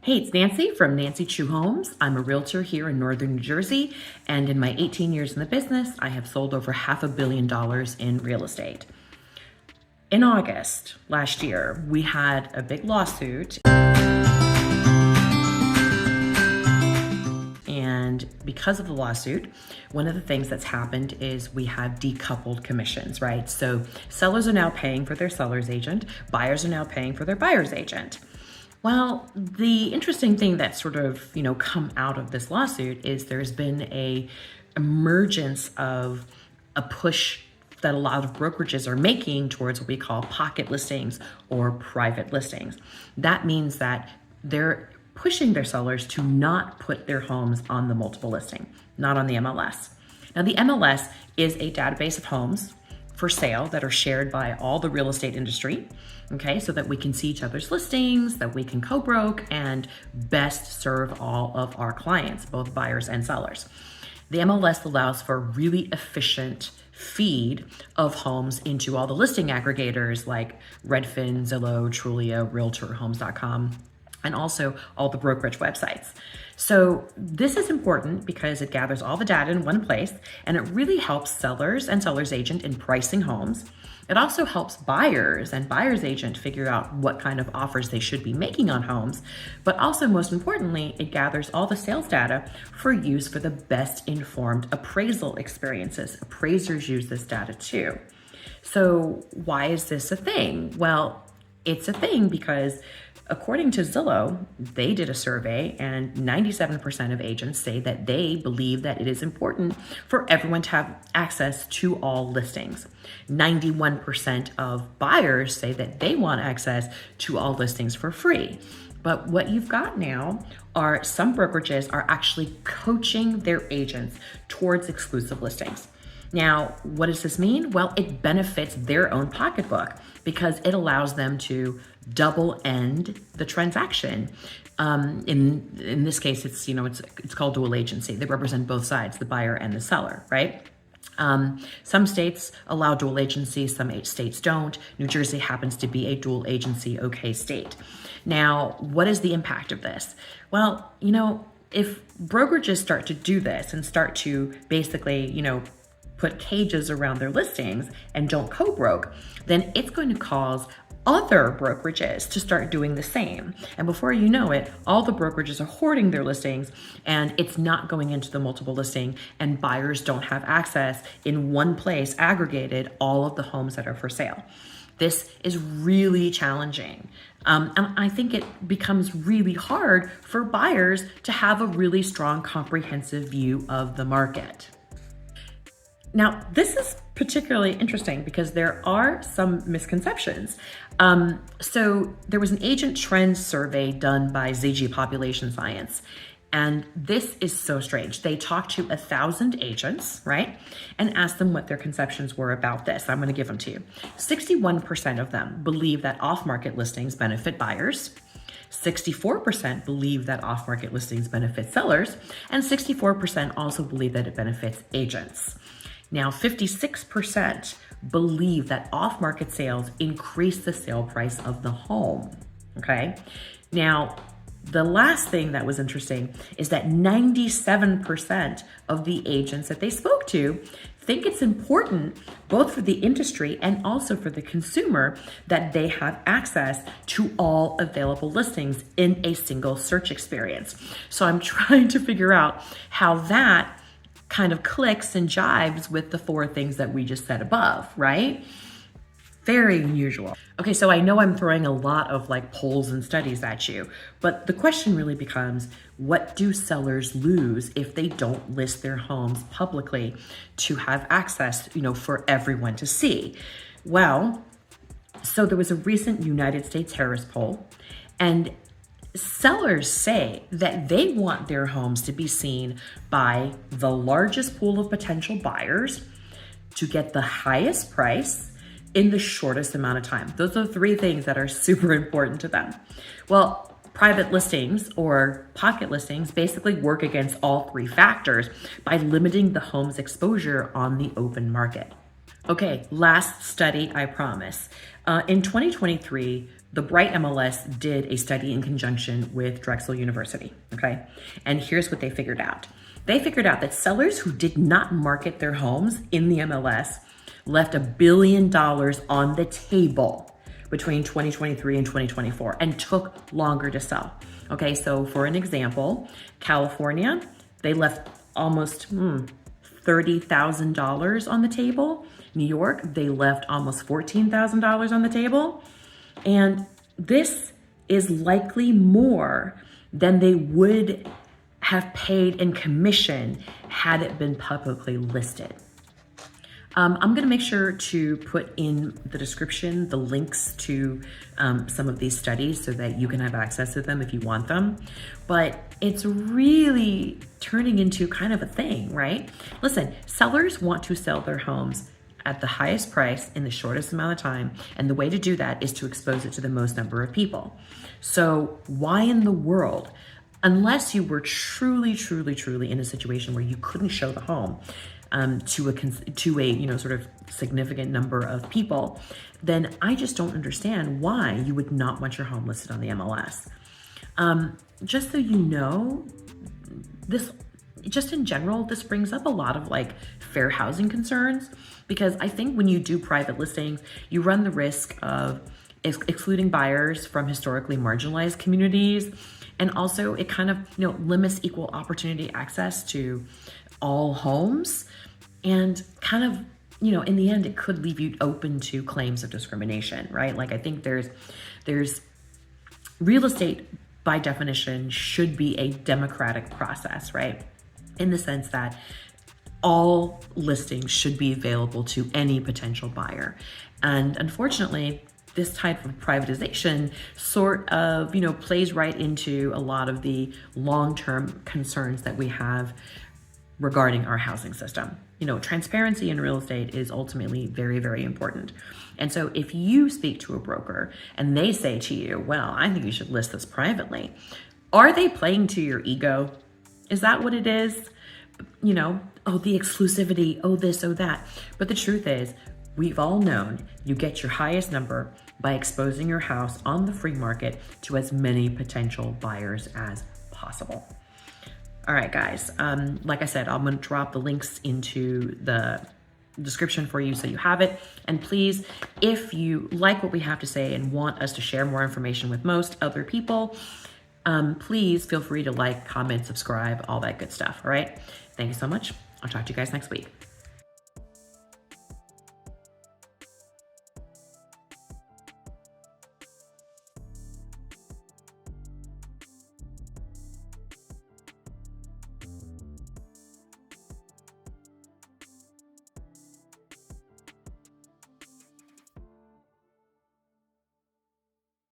Hey, it's Nancy from Nancy Chu Homes. I'm a realtor here in northern New Jersey, and in my 18 years in the business, I have sold over $500 million in real estate. In August last year, we had a big lawsuit, and because of the lawsuit, one of the things that's happened is we have decoupled commissions, right? So sellers are now paying for their seller's agent, buyers are now paying for their buyer's agent. Well, the interesting thing that sort of, come out of this lawsuit is there's been a emergence of a push that a lot of brokerages are making towards what we call pocket listings or private listings. That means that they're pushing their sellers to not put their homes on the multiple listing, not on the MLS. Now, the MLS is a database of homes for sale that are shared by all the real estate industry, okay, so that we can see each other's listings, that we can co-broke and best serve all of our clients, both buyers and sellers. The MLS allows for a really efficient feed of homes into all the listing aggregators like Redfin, Zillow, Trulia, Realtor, Homes.com, and also all the brokerage websites. So this is important because it gathers all the data in one place, and it really helps sellers and seller's agent in pricing homes. It also helps buyers and buyer's agent figure out what kind of offers they should be making on homes. But also, most importantly, it gathers all the sales data for use for the best informed appraisal experiences. Appraisers use this data too. So why is this a thing? Well, it's a thing because according to Zillow, they did a survey and 97% of agents say that they believe that it is important for everyone to have access to all listings. 91% of buyers say that they want access to all listings for free. But what you've got now are some brokerages are actually coaching their agents towards exclusive listings. Now, what does this mean? Well, it benefits their own pocketbook because it allows them to double end the transaction. In this case, it's called dual agency. They represent both sides, the buyer and the seller, right? Some states allow dual agency, some states don't. New Jersey happens to be a dual agency okay state. Now, what is the impact of this? Well, if brokerages start to do this and start to basically, put cages around their listings and don't co-broke, then it's going to cause other brokerages to start doing the same. And before you know it, all the brokerages are hoarding their listings and it's not going into the multiple listing, and buyers don't have access in one place, aggregated all of the homes that are for sale. This is really challenging. And I think it becomes really hard for buyers to have a really strong, comprehensive view of the market. Now, this is particularly interesting because there are some misconceptions. So there was an agent trends survey done by ZG Population Science, and this is so strange. They talked to 1,000 agents, right, and asked them what their conceptions were about this. I'm going to give them to you. 61% of them believe that off-market listings benefit buyers. 64% believe that off-market listings benefit sellers, and 64% also believe that it benefits agents. Now, 56% believe that off-market sales increase the sale price of the home, okay? Now, the last thing that was interesting is that 97% of the agents that they spoke to think it's important, both for the industry and also for the consumer, that they have access to all available listings in a single search experience. So I'm trying to figure out how that kind of clicks and jives with the four things that we just said above, right? Very unusual. Okay, so I know I'm throwing a lot of polls and studies at you, but the question really becomes, what do sellers lose if they don't list their homes publicly to have access, for everyone to see? Well, so there was a recent United States Harris poll, and sellers say that they want their homes to be seen by the largest pool of potential buyers to get the highest price in the shortest amount of time. Those are three things that are super important to them. Well, private listings or pocket listings basically work against all three factors by limiting the home's exposure on the open market. Okay, last study, I promise. In 2023, the Bright MLS did a study in conjunction with Drexel University, okay? And here's what they figured out. They figured out that sellers who did not market their homes in the MLS left $1 billion on the table between 2023 and 2024 and took longer to sell. Okay, so for an example, California, they left almost $30,000 on the table. New York, they left almost $14,000 on the table. And this is likely more than they would have paid in commission had it been publicly listed. I'm gonna make sure to put in the description the links to some of these studies so that you can have access to them if you want them. But it's really turning into kind of a thing, right? Listen, sellers want to sell their homes at the highest price in the shortest amount of time. And the way to do that is to expose it to the most number of people. So why in the world, unless you were truly in a situation where you couldn't show the home, to a sort of significant number of people, then I just don't understand why you would not want your home listed on the MLS. Just so you know, this just in general, this brings up a lot of like fair housing concerns, because I think when you do private listings, you run the risk of excluding buyers from historically marginalized communities. And also it kind of, limits equal opportunity access to all homes, and kind of, in the end, it could leave you open to claims of discrimination, right? Like I think there's real estate by definition should be a democratic process, right? In the sense that all listings should be available to any potential buyer. And unfortunately, this type of privatization sort of, plays right into a lot of the long-term concerns that we have regarding our housing system. Transparency in real estate is ultimately very, very important. And so if you speak to a broker and they say to you, well, I think you should list this privately, are they playing to your ego? Is that what it is? Oh, the exclusivity, oh, this, oh, that. But the truth is, we've all known you get your highest number by exposing your house on the free market to as many potential buyers as possible. All right, guys, like I said, I'm gonna drop the links into the description for you so you have it. And please, if you like what we have to say and want us to share more information with most other people, please feel free to like, comment, subscribe, all that good stuff, all right? Thank you so much. I'll talk to you guys next week.